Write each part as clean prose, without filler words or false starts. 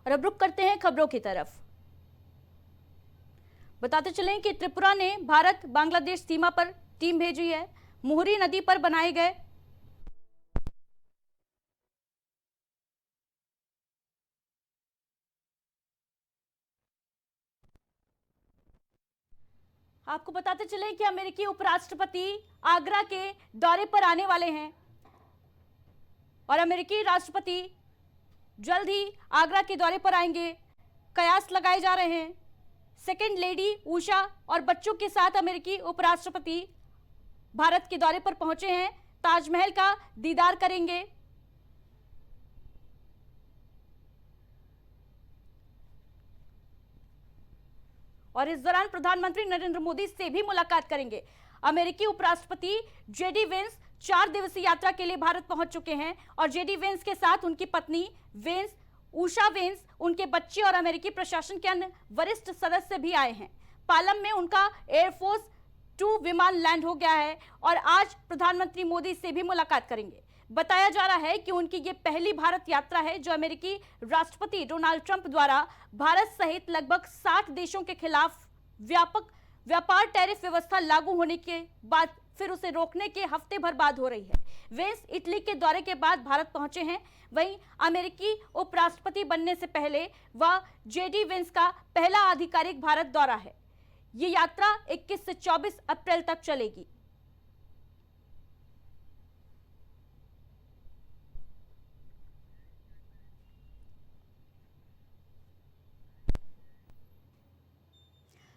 और अब रुक करते हैं खबरों की तरफ। बताते चलें कि त्रिपुरा ने भारत बांग्लादेश सीमा पर टीम भेजी है। मुहरी नदी पर बनाए गए आपको बताते चलें कि अमेरिकी उपराष्ट्रपति आगरा के दौरे पर आने वाले हैं और अमेरिकी राष्ट्रपति जल्द ही आगरा के दौरे पर आएंगे। कयास लगाए जा रहे हैं। सेकेंड लेडी उषा और बच्चों के साथ अमेरिकी उपराष्ट्रपति भारत के दौरे पर पहुंचे हैं। ताजमहल का दीदार करेंगे। और इस दौरान प्रधानमंत्री नरेंद्र मोदी से भी मुलाकात करेंगे। अमेरिकी उपराष्ट्रपति जेडी वेंस 4 दिवसीय यात्रा के लिए भारत पहुंच चुके हैं और जेडी वेंस के साथ उनकी पत्नी वेंस, उषा वेंस, उनके बच्चे और अमेरिकी प्रशासन के अन्य वरिष्ठ सदस्य भी आए हैं। पालम में उनका एयरफोर्स 2 विमान लैंड हो गया है और आज प्रधानमंत्री मोदी से भी मुलाकात करेंगे। बताया जा रहा है कि उनकी ये पहली भारत यात्रा है जो अमेरिकी राष्ट्रपति डोनाल्ड ट्रंप द्वारा भारत सहित लगभग 60 देशों के खिलाफ व्यापक व्यापार टैरिफ व्यवस्था लागू होने के बाद फिर उसे रोकने के हफ्ते भर बाद हो रही है। वेंस इटली के दौरे के बाद भारत पहुंचे हैं। वहीं अमेरिकी उपराष्ट्रपति बनने से पहले वह जेडी वेंस का पहला आधिकारिक भारत दौरा है। ये यात्रा 21 से 24 अप्रैल तक चलेगी।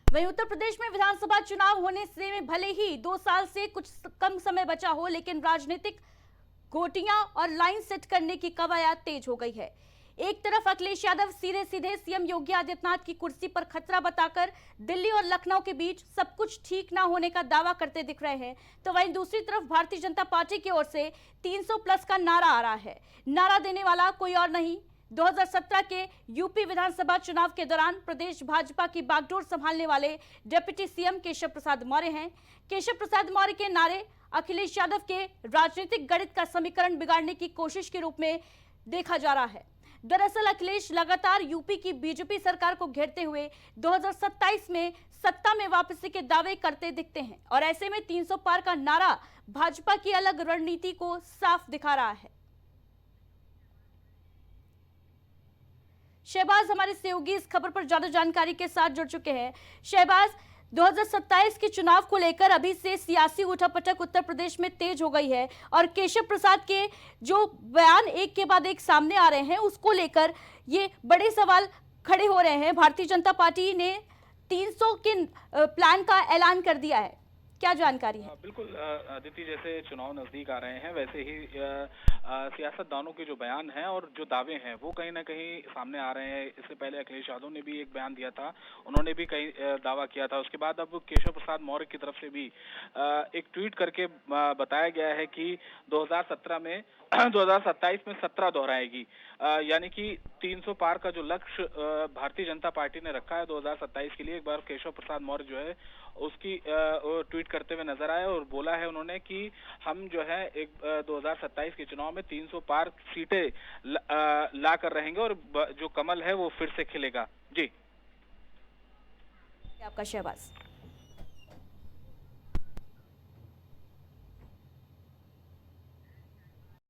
वहीं उत्तर प्रदेश में विधानसभा चुनाव होने से भले ही 2 साल से कुछ कम समय बचा हो, लेकिन राजनीतिक गोटियां और लाइन सेट करने की कवायद तेज हो गई है। एक तरफ अखिलेश यादव सीधे सीधे सीएम योगी आदित्यनाथ की कुर्सी पर खतरा बताकर दिल्ली और लखनऊ के बीच सब कुछ ठीक ना होने का दावा करते दिख रहे हैं, तो वहीं दूसरी तरफ भारतीय जनता पार्टी की ओर से 300 प्लस का नारा आ रहा है। नारा देने वाला कोई और नहीं, 2017 के यूपी विधानसभा चुनाव के दौरान प्रदेश भाजपा की बागडोर संभालने वाले डिप्टी सीएम केशव प्रसाद मौर्य हैं। केशव प्रसाद मौर्य के नारे अखिलेश यादव के राजनीतिक गणित का समीकरण बिगाड़ने की कोशिश के रूप में देखा जा रहा है। दरअसल अखिलेश लगातार यूपी की बीजेपी सरकार को घेरते हुए 2027 में सत्ता में वापसी के दावे करते दिखते हैं और ऐसे में 300 पार का नारा भाजपा की अलग रणनीति को साफ दिखा रहा है। शहबाज हमारे सहयोगी इस खबर पर ज्यादा जानकारी के साथ जुड़ चुके हैं। शहबाज, 2027 के चुनाव को लेकर अभी से सियासी उठापटक उत्तर प्रदेश में तेज हो गई है और केशव प्रसाद के जो बयान एक के बाद एक सामने आ रहे हैं उसको लेकर ये बड़े सवाल खड़े हो रहे हैं। भारतीय जनता पार्टी ने 300 के प्लान का ऐलान कर दिया है, क्या जानकारी है? बिल्कुल अदिति, जैसे चुनाव नजदीक आ रहे हैं वैसे ही सियासतदानों के जो बयान हैं और जो दावे हैं वो कहीं ना कहीं सामने आ रहे हैं। इससे पहले अखिलेश यादव ने भी एक बयान दिया था, उन्होंने भी कई दावा किया था। उसके बाद अब केशव प्रसाद मौर्य की तरफ से भी एक ट्वीट करके बताया गया है कि 2017 में 2027 में 17 दोहराएगी, यानी कि 300 पार का जो लक्ष्य भारतीय जनता पार्टी ने रखा है 2027 के लिए। एक बार केशव प्रसाद मौर्य जो है उसकी ट्वीट करते हुए नजर आए और बोला है उन्होंने कि हम जो है 2027 के चुनाव में 300 पार सीटें ला कर रहेंगे और जो कमल है वो फिर से खिलेगा। जी आपका शहबाज।